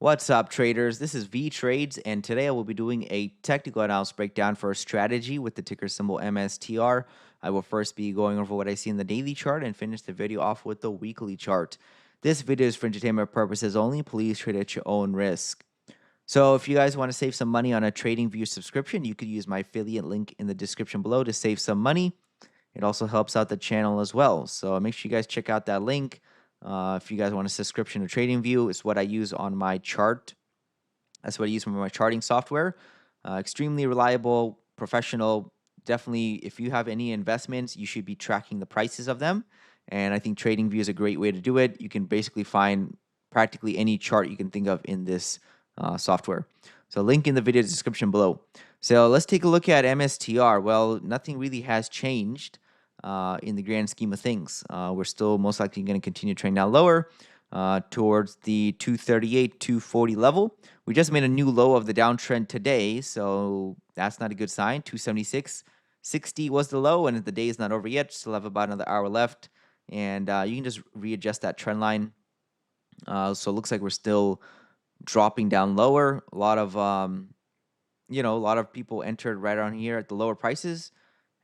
What's up, traders? This is Vee Trades, and today I will be doing a technical analysis breakdown for a strategy with the ticker symbol MSTR. I will first be going over what I see in the daily chart and finish the video off with the weekly chart. This video is for entertainment purposes only. Please trade at your own risk. So if you guys want to save some money on a TradingView subscription, you could use my affiliate link in the description below to save some money. It also helps out the channel as well. So make sure you guys check out that link. If you guys want a subscription to TradingView, it's what I use on my chart. That's what I use for my charting software. Extremely reliable, professional. Definitely, if you have any investments, you should be tracking the prices of them. And I think TradingView is a great way to do it. You can basically find practically any chart you can think of in this software. So link in the video description below. So let's take a look at MSTR. Well, nothing really has changed in the grand scheme of things. We're still most likely going to continue trending down lower towards the 238, 240 level. We just made a new low of the downtrend today, so that's not a good sign. 276.60 was the low, and the day is not over yet. Still have about another hour left, and you can just readjust that trend line. So it looks like we're still dropping down lower. A lot of a lot of people entered right around here at the lower prices.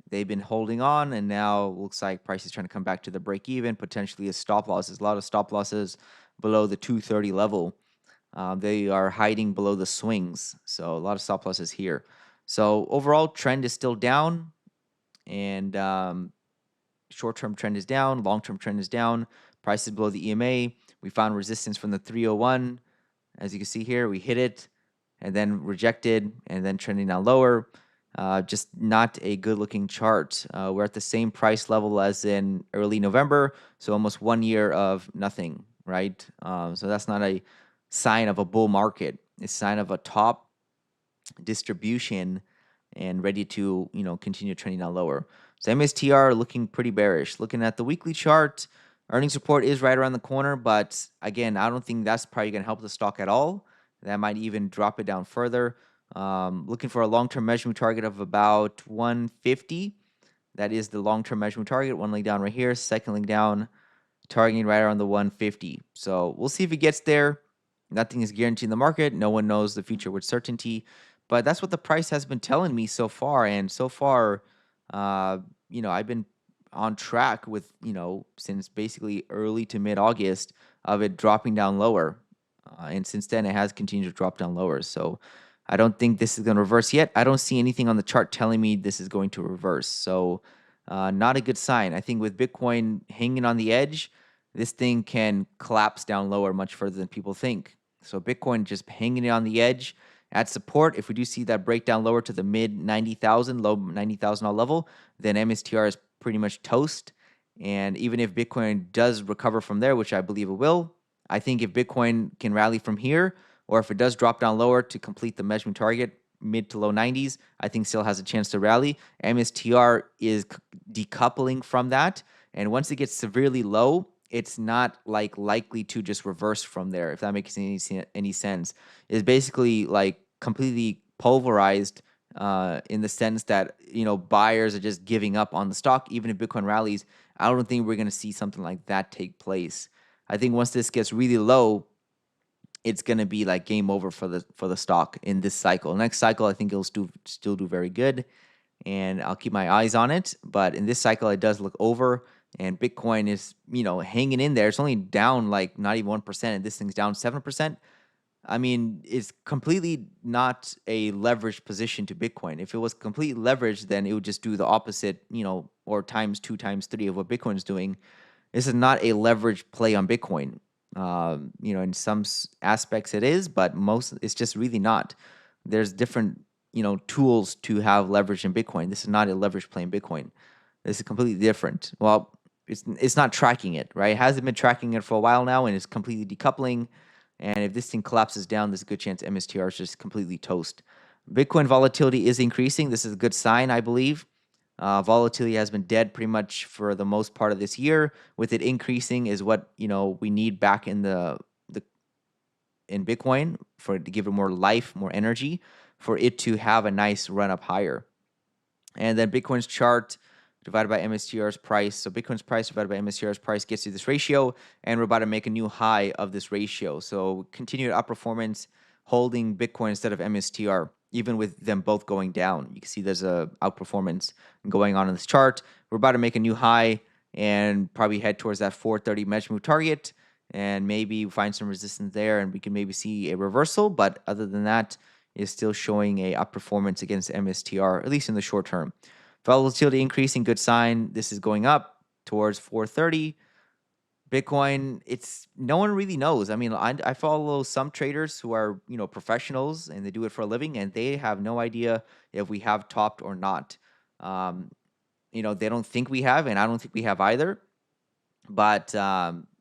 They've been holding on, and now looks like price is trying to come back to the break even, potentially a stop losses. A lot of stop losses below the 230 level. They are hiding below the swings, so a lot of stop losses here. So overall, trend is still down, and short-term trend is down, long-term trend is down. Price is below the EMA. We found resistance from the 301. As you can see here, we hit it and then rejected and then trending down lower. Just not a good looking chart. We're at the same price level as in early November, so almost 1 year of nothing, right? So that's not a sign of a bull market. It's a sign of a top distribution and ready to continue trending down lower. So MSTR looking pretty bearish. Looking at the weekly chart, earnings report is right around the corner, but again, I don't think that's probably going to help the stock at all. That might even drop it down further. Looking for a long-term measurement target of about 150. That is the long-term measurement target. One link down right here, second link down, targeting right around the 150. So we'll see if it gets there. Nothing is guaranteed in the market. No one knows the future with certainty. But that's what the price has been telling me so far. And so far, I've been on track with, since basically early to mid-August of it dropping down lower. And since then, it has continued to drop down lower. So I don't think this is going to reverse yet. I don't see anything on the chart telling me this is going to reverse. So not a good sign. I think with Bitcoin hanging on the edge, this thing can collapse down lower much further than people think. So Bitcoin just hanging it on the edge at support. If we do see that break down lower to the mid 90,000, low 90,000 level, then MSTR is pretty much toast. And even if Bitcoin does recover from there, which I believe it will, I think if Bitcoin can rally from here, or if it does drop down lower to complete the measurement target, mid to low 90s, I think still has a chance to rally. MSTR is decoupling from that. And once it gets severely low, it's not likely to just reverse from there, if that makes any sense. It's basically like completely pulverized in the sense that buyers are just giving up on the stock. Even if Bitcoin rallies, I don't think we're going to see something like that take place. I think once this gets really low, it's going to be like game over for the stock in this cycle. Next cycle, I think it'll still do very good, and I'll keep my eyes on it. But in this cycle, it does look over, and Bitcoin is hanging in there. It's only down like not even 1%, and this thing's down 7%. I mean, it's completely not a leveraged position to Bitcoin. If it was completely leveraged, then it would just do the opposite, or times 2, times 3 of what Bitcoin is doing. This is not a leveraged play on Bitcoin. In some aspects it is, but most it's just really not. There's different, tools to have leverage in Bitcoin. This is not a leverage play in Bitcoin. This is completely different. Well, it's not tracking it, right? It hasn't been tracking it for a while now, and it's completely decoupling. And if this thing collapses down, there's a good chance MSTR is just completely toast. Bitcoin volatility is increasing. This is a good sign, I believe. Volatility has been dead pretty much for the most part of this year. With it increasing is what we need back in in Bitcoin for it to give it more life, more energy, for it to have a nice run up higher. And then Bitcoin's chart divided by MSTR's price. So Bitcoin's price divided by MSTR's price gets you this ratio, and we're about to make a new high of this ratio. So continued outperformance holding Bitcoin instead of MSTR, even with them both going down. You can see there's a outperformance going on in this chart. We're about to make a new high and probably head towards that 430 measure move target, and maybe find some resistance there, and we can maybe see a reversal. But other than that, is still showing a outperformance against MSTR, at least in the short term. Volatility increasing, good sign. This is going up towards 430. Bitcoin, it's no one really knows. I mean, I follow some traders who are, professionals, and they do it for a living, and they have no idea if we have topped or not. Um, they don't think we have, and I don't think we have either. But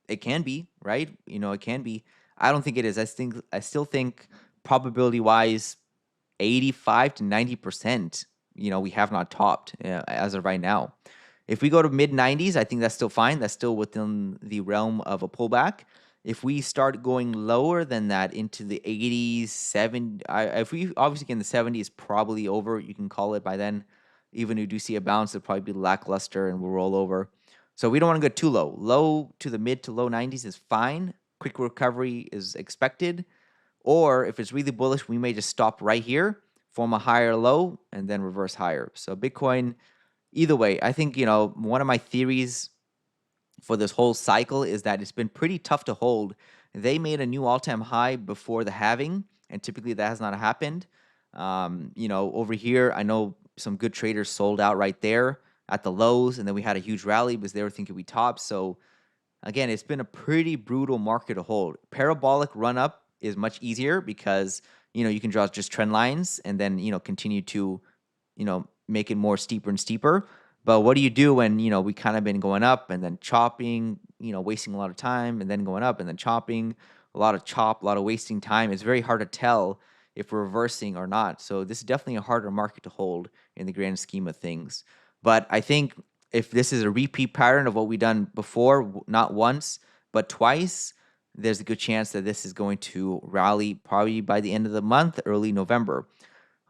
it can be, right? It can be. I don't think it is. I still think probability wise, 85 to 90%, we have not topped as of right now. If we go to mid 90s, I think that's still fine. That's still within the realm of a pullback. If we start going lower than that into the 80s, if we obviously get in the 70s, probably over. You can call it by then. Even if you do see a bounce, it'll probably be lackluster and we'll roll over. So we don't want to go too low. Low to the mid to low 90s is fine. Quick recovery is expected. Or if it's really bullish, we may just stop right here, form a higher low, and then reverse higher. So Bitcoin, either way, I think, one of my theories for this whole cycle is that it's been pretty tough to hold. They made a new all-time high before the halving, and typically that has not happened. Over here, I know some good traders sold out right there at the lows, and then we had a huge rally because they were thinking we topped. So again, it's been a pretty brutal market to hold. Parabolic run up is much easier because, you can draw just trend lines and then, continue to, make it more steeper and steeper. But what do you do when, we kind of been going up and then chopping, wasting a lot of time, and then going up and then chopping, a lot of wasting time. It's very hard to tell if we're reversing or not. So this is definitely a harder market to hold in the grand scheme of things. But I think if this is a repeat pattern of what we've done before, not once, but twice, there's a good chance that this is going to rally probably by the end of the month, early November.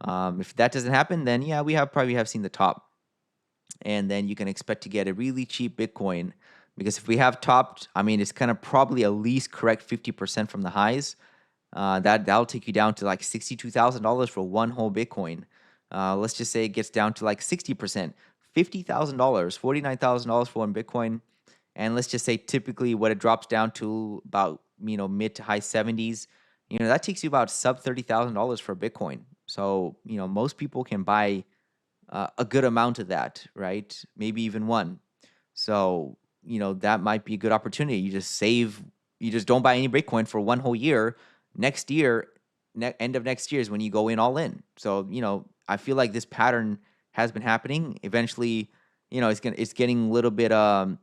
If that doesn't happen, then yeah, we probably have seen the top. And then you can expect to get a really cheap Bitcoin, because if we have topped, I mean, it's going to probably at least correct 50% from the highs. That'll take you down to like $62,000 for one whole Bitcoin. Let's just say it gets down to like 60%, $50,000, $49,000 for one Bitcoin. And let's just say typically what it drops down to about, mid to high 70s, that takes you about sub $30,000 for Bitcoin. So, most people can buy a good amount of that, right? Maybe even one. So, that might be a good opportunity. You just don't buy any Bitcoin for one whole year. Next year, end of next year is when you go in all in. So, I feel like this pattern has been happening. Eventually, it's getting a little bit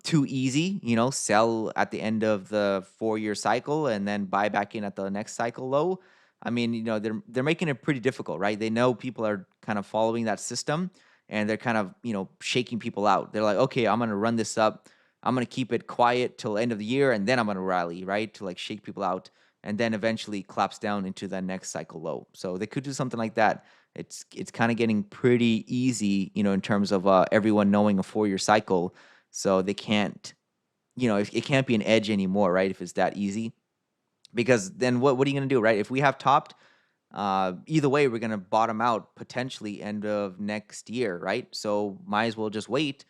too easy, sell at the end of the 4-year cycle and then buy back in at the next cycle low. I mean, they're making it pretty difficult, right? They know people are kind of following that system, and they're kind of, shaking people out. They're like, okay, I'm going to run this up. I'm going to keep it quiet till end of the year, and then I'm going to rally, right? To like shake people out, and then eventually collapse down into that next cycle low. So they could do something like that. It's kind of getting pretty easy, in terms of everyone knowing a 4-year cycle. So they can't, it can't be an edge anymore, right? If it's that easy. Because then what are you going to do, right? If we have topped, either way, we're going to bottom out potentially end of next year, right? So might as well just wait,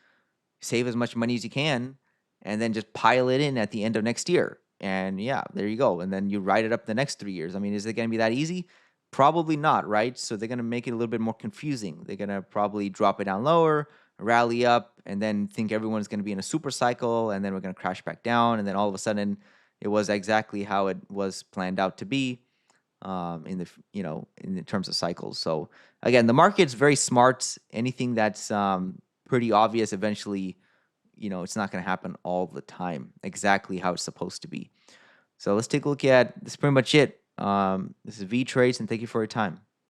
save as much money as you can, and then just pile it in at the end of next year. And yeah, there you go. And then you ride it up the next 3 years. I mean, is it going to be that easy? Probably not, right? So they're going to make it a little bit more confusing. They're going to probably drop it down lower, rally up, and then think everyone's going to be in a super cycle, and then we're going to crash back down. And then all of a sudden, it was exactly how it was planned out to be, in the terms of cycles. So again, the market's very smart. Anything that's pretty obvious, eventually, it's not going to happen all the time exactly how it's supposed to be. So let's take a look at this. Pretty much it. This is Vee Trades, and thank you for your time.